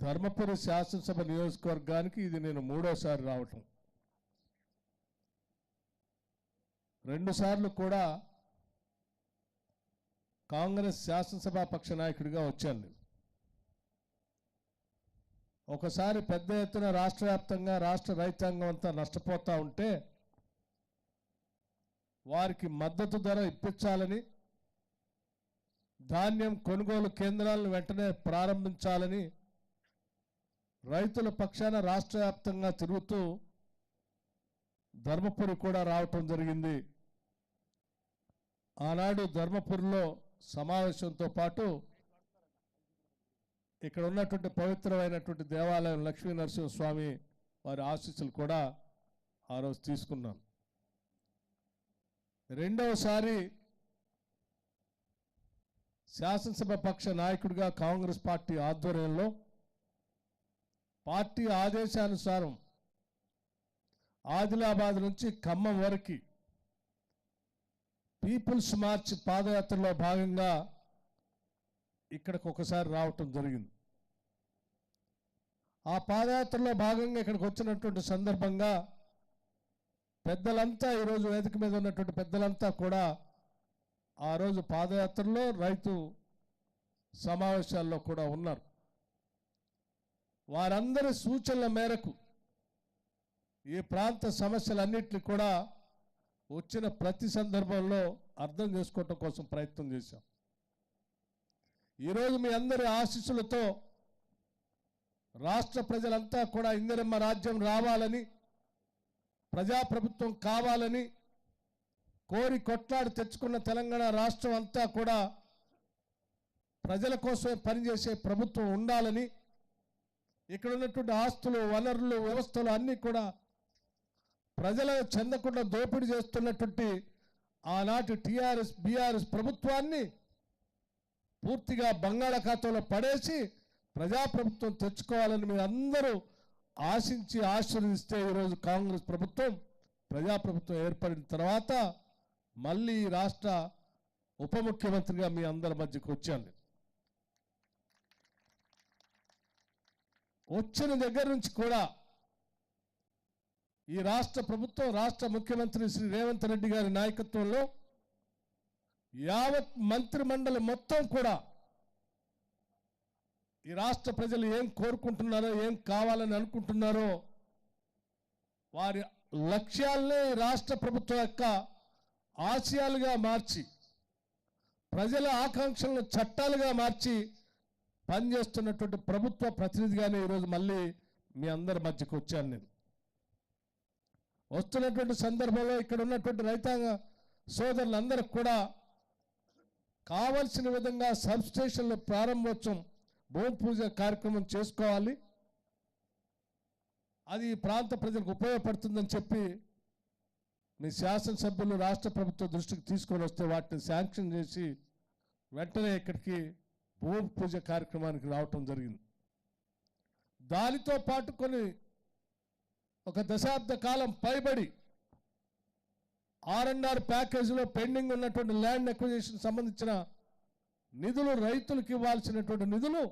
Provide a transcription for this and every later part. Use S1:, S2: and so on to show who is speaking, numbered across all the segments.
S1: ధర్మపురి శాసనసభ నియోజకవర్గానికి ఇది నేను మూడోసారి రావటం. 2 సార్లు కూడా కాంగ్రెస్ శాసనసభ పక్ష నాయకుడిగా వచ్చాను. ఒకసారి పెద్ద ఎత్తున రాష్ట్ర వ్యాప్తంగా రాష్ట్ర రైతాంగం అంతా నష్టపోతూ ఉంటే వారికి మద్దతు ధర ఇప్పించాలని, ధాన్యం కొనుగోలు కేంద్రాలను వెంటనే ప్రారంభించాలని రైతుల పక్షాన రాష్ట్ర వ్యాప్తంగా తిరుగుతూ ధర్మపురి కూడా రావటం జరిగింది. ఆనాడు ధర్మపురిలో సమావేశంతో పాటు ఇక్కడ ఉన్నటువంటి పవిత్రమైనటువంటి దేవాలయం లక్ష్మీ నరసింహస్వామి వారి ఆశీస్సులు కూడా ఆ రోజు తీసుకున్నాను. రెండవసారి శాసనసభ పక్ష నాయకుడిగా కాంగ్రెస్ పార్టీ ఆధ్వర్యంలో పార్టీ ఆదేశానుసారం ఆదిలాబాద్ నుంచి ఖమ్మం వరకు పీపుల్స్ మార్చ్ పాదయాత్రలో భాగంగా ఇక్కడికి ఒకసారి రావటం జరిగింది. ఆ పాదయాత్రలో భాగంగా ఇక్కడికి వచ్చినటువంటి సందర్భంగా పెద్దలంతా, ఈరోజు వేదిక మీద ఉన్నటువంటి పెద్దలంతా కూడా ఆ రోజు పాదయాత్రలో రైతు సమావేశాల్లో కూడా ఉన్నారు. వారందరి సూచనల మేరకు ఈ ప్రాంత సమస్యలన్నింటినీ కూడా వచ్చిన ప్రతి సందర్భంలో అర్థం చేసుకోవటం కోసం ప్రయత్నం చేశాం. ఈరోజు మీ అందరి ఆశీస్సులతో రాష్ట్ర ప్రజలంతా కూడా ఇందిరమ్మ రాజ్యం రావాలని, ప్రజాప్రభుత్వం కావాలని కోరి కొట్లాడి తెచ్చుకున్న తెలంగాణ రాష్ట్రం అంతా కూడా ప్రజల కోసమే పనిచేసే ప్రభుత్వం ఉండాలని, ఇక్కడ ఉన్నటువంటి ఆస్తులు, వనరులు, వ్యవస్థలు అన్నీ కూడా ప్రజలకు చెందకుండా దోపిడీ చేస్తున్నటువంటి ఆనాటి టీఆర్ఎస్ బీఆర్ఎస్ ప్రభుత్వాన్ని పూర్తిగా బంగాళాఖాతంలో పడేసి ప్రజాప్రభుత్వం తెచ్చుకోవాలని మీరు అందరూ ఆశించి ఆశీర్వదిస్తే ఈరోజు కాంగ్రెస్ ప్రభుత్వం ప్రజాప్రభుత్వం ఏర్పడిన తర్వాత మళ్ళీ రాష్ట్ర ఉప ముఖ్యమంత్రిగా మీ అందరి మధ్యకు వచ్చాను. వచ్చిన దగ్గర నుంచి కూడా ఈ రాష్ట్ర ప్రభుత్వం, రాష్ట్ర ముఖ్యమంత్రి శ్రీ రేవంత్ రెడ్డి గారి నాయకత్వంలో యావత్ మంత్రి మండలి మొత్తం కూడా ఈ రాష్ట్ర ప్రజలు ఏం కోరుకుంటున్నారో, ఏం కావాలని అనుకుంటున్నారో వారి లక్ష్యాలనే రాష్ట్ర ప్రభుత్వం యొక్క ఆశయాలుగా మార్చి, ప్రజల ఆకాంక్షలను చట్టాలుగా మార్చి పనిచేస్తున్నటువంటి ప్రభుత్వ ప్రతినిధిగానే ఈరోజు మళ్ళీ మీ అందరి మధ్యకు వచ్చాను. నేను వస్తున్నటువంటి సందర్భంలో ఇక్కడ ఉన్నటువంటి రైతాంగ సోదరులందరికీ కూడా కావలసిన విధంగా సబ్స్టేషన్ల ప్రారంభోత్సవం, భూమి పూజ కార్యక్రమం చేసుకోవాలి, అది ఈ ప్రాంత ప్రజలకు ఉపయోగపడుతుందని చెప్పి మీ శాసనసభ్యులు రాష్ట్ర ప్రభుత్వ దృష్టికి తీసుకొని వస్తే వాటిని శాంక్షన్ చేసి వెంటనే ఇక్కడికి భూమి పూజ కార్యక్రమానికి రావటం జరిగింది. దానితో పాటు కొన్ని ఒక దశాబ్ద కాలం పైబడి R&R ప్యాకేజీలో పెండింగ్ ఉన్నటువంటి ల్యాండ్ అక్విజిషన్ సంబంధించిన నిధులు, రైతులకు ఇవ్వాల్సినటువంటి నిధులు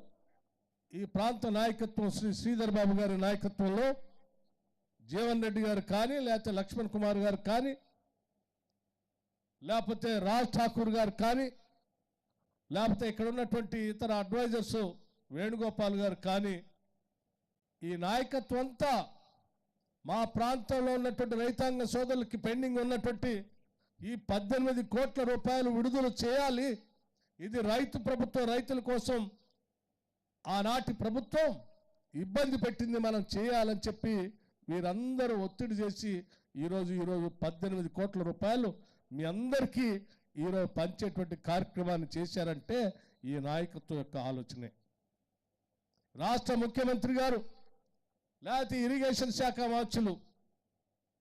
S1: ఈ ప్రాంత నాయకత్వం శ్రీ శ్రీధర్ బాబు గారి నాయకత్వంలో జీవన్ రెడ్డి గారు కానీ, లేకపోతే లక్ష్మణ్ కుమార్ గారు కానీ, లేకపోతే రాజ్ ఠాకూర్ గారు కానీ, లేకపోతే ఇక్కడ ఉన్నటువంటి ఇతర అడ్వైజర్స్ వేణుగోపాల్ గారు కానీ, ఈ నాయకత్వం అంతా మా ప్రాంతంలో ఉన్నటువంటి రైతాంగ సోదరులకి పెండింగ్ ఉన్నటువంటి ఈ 18 కోట్ల రూపాయలు విడుదల చేయాలి, ఇది రైతు ప్రభుత్వం, రైతుల కోసం ఆనాటి ప్రభుత్వం ఇబ్బంది పెట్టింది, మనం చేయాలని చెప్పి వీరందరూ ఒత్తిడి చేసి ఈరోజు 18 కోట్ల రూపాయలు మీ అందరికీ ఈరోజు పంచేటువంటి కార్యక్రమాన్ని చేశారంటే ఈ నాయకత్వం యొక్క ఆలోచనే. రాష్ట్ర ముఖ్యమంత్రి గారు, లేకపోతే ఇరిగేషన్ శాఖ మంత్రులు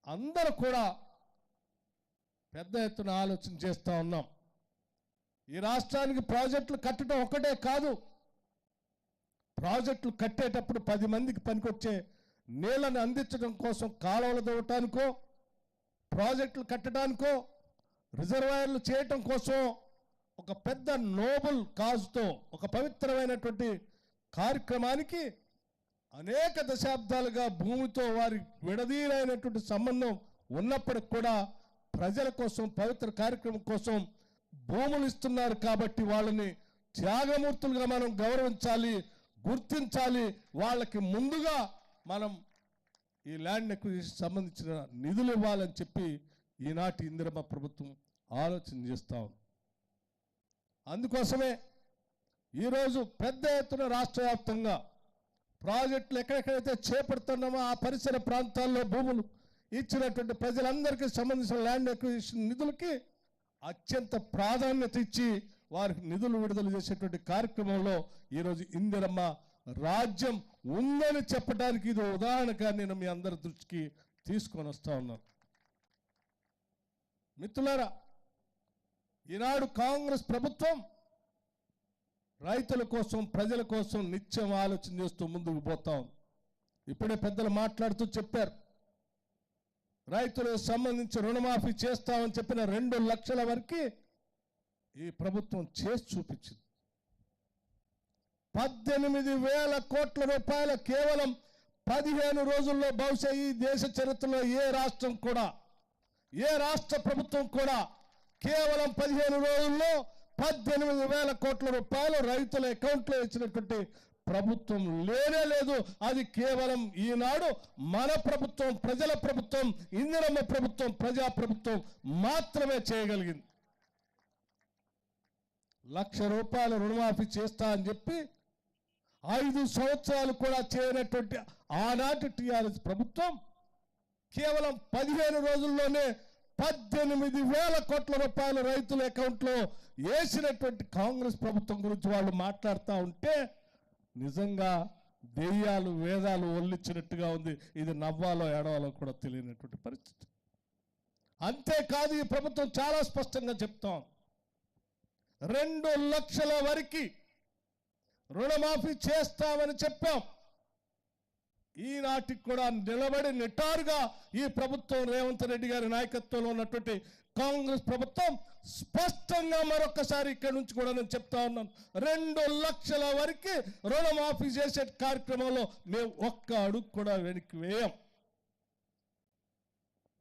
S1: అందరూ కూడా పెద్ద ఎత్తున ఆలోచన చేస్తూ ఉన్నాం. ఈ రాష్ట్రానికి ప్రాజెక్టులు కట్టడం ఒక్కటే కాదు, ప్రాజెక్టులు కట్టేటప్పుడు 10 మందికి పనికొచ్చే నీళ్ళని అందించడం కోసం కాలువలు తవ్వటానికో, ప్రాజెక్టులు కట్టడానికో, రిజర్వాయర్లు చేయటం కోసం ఒక పెద్ద నోబుల్ కాజ్తో ఒక పవిత్రమైనటువంటి కార్యక్రమానికి అనేక దశాబ్దాలుగా భూమితో వారి విడదీయలేనటువంటి సంబంధం ఉన్నప్పటికి కూడా ప్రజల కోసం పవిత్ర కార్యక్రమం కోసం భూములు ఇస్తున్నారు కాబట్టి వాళ్ళని త్యాగమూర్తులుగా మనం గౌరవించాలి, గుర్తించాలి. వాళ్ళకి ముందుగా మనం ఈ ల్యాండ్ ఎక్విజిషన్ సంబంధించిన నిధులు ఇవ్వాలని చెప్పి ఈనాటి ఇందిరమ్మ ప్రభుత్వం ఆలోచన చేస్తా ఉంది. అందుకోసమే ఈరోజు పెద్ద ఎత్తున రాష్ట్ర వ్యాప్తంగా ప్రాజెక్టులు ఎక్కడెక్కడైతే చేపడుతున్నామో ఆ పరిసర ప్రాంతాల్లో భూములు ఇచ్చినటువంటి ప్రజలందరికీ సంబంధించిన ల్యాండ్ ఎక్విజిషన్ నిధులకి అత్యంత ప్రాధాన్యత ఇచ్చి వారికి నిధులు విడుదల చేసేటువంటి కార్యక్రమంలో ఈరోజు ఇందిరమ్మ రాజ్యం ఉందని చెప్పడానికి ఇది ఉదాహరణగా నేను మీ అందరి దృష్టికి తీసుకొని వస్తా ఉన్నాను. మిత్రులారా, ఈనాడు కాంగ్రెస్ ప్రభుత్వం రైతుల కోసం ప్రజల కోసం నిత్యం ఆలోచన చేస్తూ ముందుకు పోతాం. ఇప్పుడే పెద్దలు మాట్లాడుతూ చెప్పారు, రైతులకు సంబంధించి రుణమాఫీ చేస్తామని చెప్పిన 2 లక్షల వరకు ఈ ప్రభుత్వం చేసి చూపించింది. 18,000 కోట్ల రూపాయల కేవలం 15 రోజుల్లో బహుశా ఈ దేశ చరిత్రలో ఏ రాష్ట్రం కూడా, ఏ రాష్ట్ర ప్రభుత్వం కూడా కేవలం 15 రోజుల్లో 18,000 కోట్ల రూపాయలు రైతుల అకౌంట్లో ఇచ్చినటువంటి ప్రభుత్వం లేనే లేదు. అది కేవలం ఈనాడు మన ప్రభుత్వం, ప్రజల ప్రభుత్వం, ఇందిరమ్మ ప్రభుత్వం, ప్రజా ప్రభుత్వం మాత్రమే చేయగలిగింది. 1,00,000 రూపాయల రుణమాఫీ చేస్తా అని చెప్పి 5 సంవత్సరాలు కూడా చేయనటువంటి ఆనాటి టీఆర్ఎస్ ప్రభుత్వం కేవలం 15 రోజుల్లోనే 18,000 కోట్ల రూపాయల రైతుల అకౌంట్లో వేసినటువంటి కాంగ్రెస్ ప్రభుత్వం గురించి వాళ్ళు మాట్లాడుతూ ఉంటే నిజంగా దెయ్యాలు వేదాలు ఒల్లిచ్చినట్టుగా ఉంది. ఇది నవ్వాలో ఏడవాలో కూడా తెలియనటువంటి పరిస్థితి. అంతేకాదు, ఈ ప్రభుత్వం చాలా స్పష్టంగా చెప్తాం, 2 లక్షల వరకు రుణమాఫీ చేస్తామని చెప్పాం. ఈనాటికి కూడా నిలబడి నిటారుగా ఈ ప్రభుత్వం రేవంత్ రెడ్డి గారి నాయకత్వంలో ఉన్నటువంటి కాంగ్రెస్ ప్రభుత్వం స్పష్టంగా మరొకసారి ఇక్కడి నుంచి కూడా నేను చెప్తా ఉన్నాను, 2 లక్షల వరకు రుణమాఫీ చేసే కార్యక్రమంలో మేము ఒక్క అడుగు కూడా వెనక్కి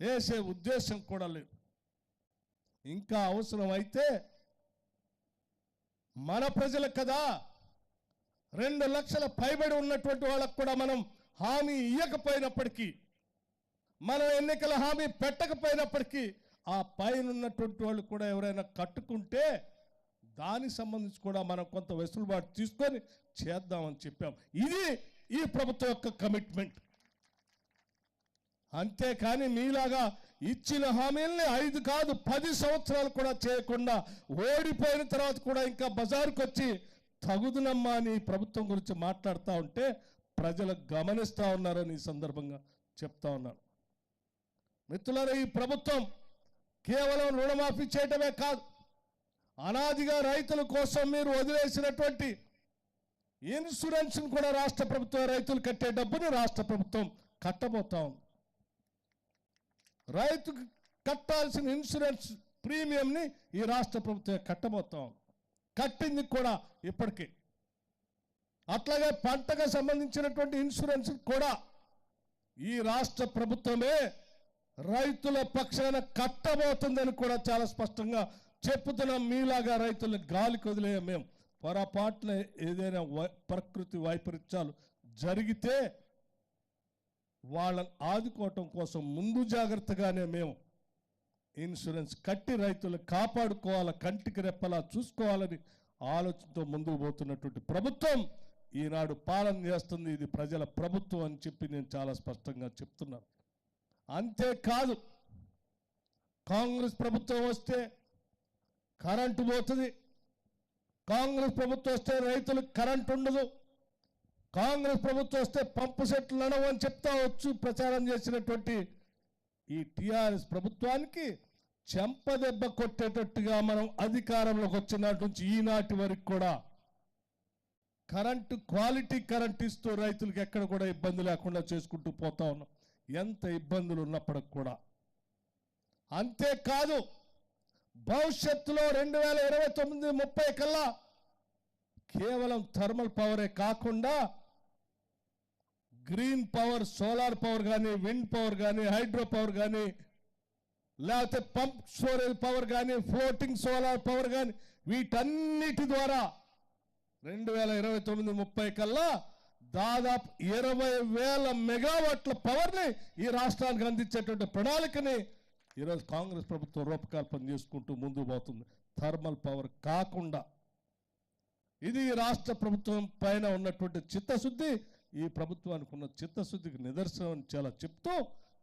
S1: వేసే ఉద్దేశం కూడా లేదు. ఇంకా అవసరం అయితే మన ప్రజలకు కదా, 2 లక్షల పైబడి ఉన్నటువంటి వాళ్ళకు కూడా మనం హామీ ఇవ్వకపోయినప్పటికీ, మన ఎన్నికల హామీ పెట్టకపోయినప్పటికీ ఆ పైన ఉన్నటువంటి వాళ్ళు కూడా ఎవరైనా కట్టుకుంటే దానికి సంబంధించి కూడా మనం కొంత వెసులుబాటు తీసుకొని చేద్దామని చెప్పాం. ఇది ఈ ప్రభుత్వం యొక్క కమిట్మెంట్. అంతేకాని మీలాగా ఇచ్చిన హామీల్ని 5 కాదు 10 సంవత్సరాలు కూడా చేయకుండా ఓడిపోయిన తర్వాత కూడా ఇంకా బజారుకు వచ్చి తగుదునమ్మా అని ప్రభుత్వం గురించి మాట్లాడుతూ ఉంటే ప్రజలు గమనిస్తూ ఉన్నారని ఈ సందర్భంగా చెప్తా ఉన్నాను. మిత్రులారా, ఈ ప్రభుత్వం కేవలం రుణమాఫీ చేయటమే కాదు, అనాదిగా రైతుల కోసం మీరు వదిలేసినటువంటి ఇన్సూరెన్స్ను కూడా రాష్ట్ర ప్రభుత్వం, రైతులు కట్టే డబ్బుని రాష్ట్ర ప్రభుత్వం కట్టబోతా ఉంది. రైతుకు కట్టాల్సిన ఇన్సూరెన్స్ ప్రీమియంని ఈ రాష్ట్ర ప్రభుత్వం కట్టబోతాం, కట్టింది కూడా ఇప్పటికీ. అట్లాగే పంటకు సంబంధించినటువంటి ఇన్సూరెన్స్ కూడా ఈ రాష్ట్ర ప్రభుత్వమే రైతుల పక్షాన కట్టబోతుందని కూడా చాలా స్పష్టంగా చెప్పుతున్నాం. మీలాగా రైతులు గాలికి వదిలేయం మేము. పొరపాటున ఏదైనా ప్రకృతి వైపరీత్యాలు జరిగితే వాళ్ళని ఆదుకోవటం కోసం ముందు జాగ్రత్తగానే మేము ఇన్సూరెన్స్ కట్టి రైతులు కాపాడుకోవాలా, కంటికి రెప్పలా చూసుకోవాలని ఆలోచనతో ముందుకు పోతున్నటువంటి ప్రభుత్వం ఈనాడు పాలన చేస్తుంది. ఇది ప్రజల ప్రభుత్వం అని చెప్పి నేను చాలా స్పష్టంగా చెప్తున్నాను. అంతేకాదు, కాంగ్రెస్ ప్రభుత్వం వస్తే కరెంటు పోతుంది, కాంగ్రెస్ ప్రభుత్వం వస్తే రైతులకు కరెంటు ఉండదు, కాంగ్రెస్ ప్రభుత్వం వస్తే పంపు సెట్లు నడవు అని చెప్తా వచ్చు ప్రచారం చేసినటువంటి ఈ టీఆర్ఎస్ ప్రభుత్వానికి చెంపదెబ్బ కొట్టేటట్టుగా మనం అధికారంలోకి వచ్చినట్టు నుంచి ఈనాటి వరకు కూడా కరెంటు క్వాలిటీ కరెంట్ ఇస్తూ రైతులకు ఎక్కడ కూడా ఇబ్బంది లేకుండా చేసుకుంటూ పోతా ఉన్నాం, ఎంత ఇబ్బందులు ఉన్నప్పటికి కూడా. అంతేకాదు, భవిష్యత్తులో 2029-30 కల్లా కేవలం థర్మల్ పవరే కాకుండా గ్రీన్ పవర్, సోలార్ పవర్ కానీ, విండ్ పవర్ కానీ, హైడ్రో పవర్ కానీ, లేకపోతే పంప్ స్టోరేజ్ పవర్ కానీ, ఫ్లోటింగ్ సోలార్ పవర్ కానీ, వీటన్నిటి ద్వారా 2029-30 కల్లా దాదాపు 20,000 మెగావాట్ల పవర్ని ఈ రాష్ట్రానికి అందించేటువంటి ప్రణాళికని ఈరోజు కాంగ్రెస్ ప్రభుత్వం రూపకల్పన చేసుకుంటూ ముందుకు పోతుంది. థర్మల్ పవర్ కాకుండా ఇది ఈ రాష్ట్ర ప్రభుత్వం పైన ఉన్నటువంటి చిత్తశుద్ధి, ఈ ప్రభుత్వానికి ఉన్న చిత్తశుద్ధికి నిదర్శనం అని చాలా చెప్తూ,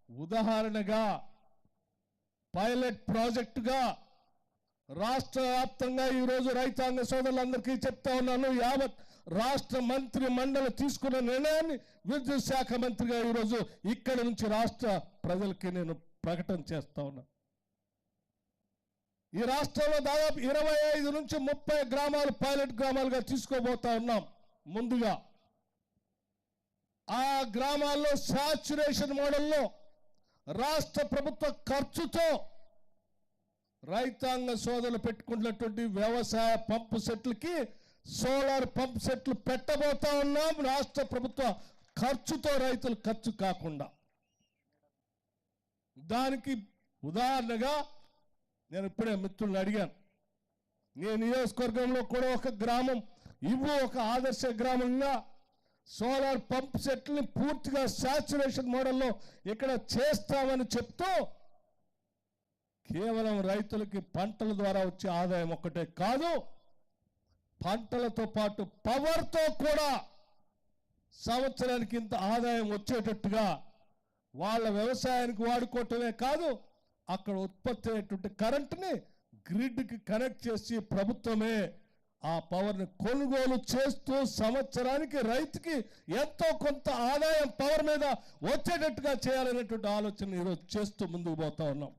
S1: ఉదాహరణగా పైలట్ ప్రాజెక్టుగా రాష్ట్ర వ్యాప్తంగా ఈరోజు రైతాంగ సోదరులందరికీ చెప్తా ఉన్నాను. యావత్ రాష్ట్ర మంత్రి మండలి తీసుకున్న నిర్ణయాన్ని విద్యుత్ శాఖ మంత్రిగా ఈరోజు ఇక్కడి నుంచి రాష్ట్ర ప్రజలకి నేను ప్రకటన చేస్తా ఉన్నా. ఈ రాష్ట్రంలో దాదాపు 25 నుంచి 30 గ్రామాలు పైలట్ గ్రామాలుగా తీసుకోబోతా ఉన్నాం. ముందుగా ఆ గ్రామాల్లో సాచ్యురేషన్ మోడల్లో రాష్ట్ర ప్రభుత్వ ఖర్చుతో రైతాంగ సోదరులు పెట్టుకున్నటువంటి వ్యవసాయ పంపు సెట్లకి సోలార్ పంప్ సెట్లు పెట్టబోతా ఉన్నాం. రాష్ట్ర ప్రభుత్వ ఖర్చుతో, రైతులు ఖర్చు కాకుండా. దానికి ఉదాహరణగా నేను ఇప్పుడే మిత్రులను అడిగాను. నేను నియోజకవర్గంలో కూడా ఒక గ్రామం ఒక ఆదర్శ గ్రామంగా సోలార్ పంప్ సెట్లని పూర్తిగా సాచ్యురేషన్ మోడల్లో ఇక్కడ చేస్తామని చెప్తూ, కేవలం రైతులకి పంటల ద్వారా వచ్చే ఆదాయం ఒక్కటే కాదు, పంటలతో పాటు పవర్తో కూడా సంవత్సరానికి ఇంత ఆదాయం వచ్చేటట్టుగా వాళ్ళ వ్యవసాయానికి వాడుకోవటమే కాదు, అక్కడ ఉత్పత్తి అయ్యేటువంటి కరెంటుని గ్రిడ్కి కనెక్ట్ చేసి ప్రభుత్వమే ఆ పవర్ని కొనుగోలు చేస్తూ సంవత్సరానికి రైతుకి ఎంతో కొంత ఆదాయం పవర్ మీద వచ్చేటట్టుగా చేయాలనేటువంటి ఆలోచన ఈరోజు చేస్తూ ముందుకు పోతా ఉన్నాం.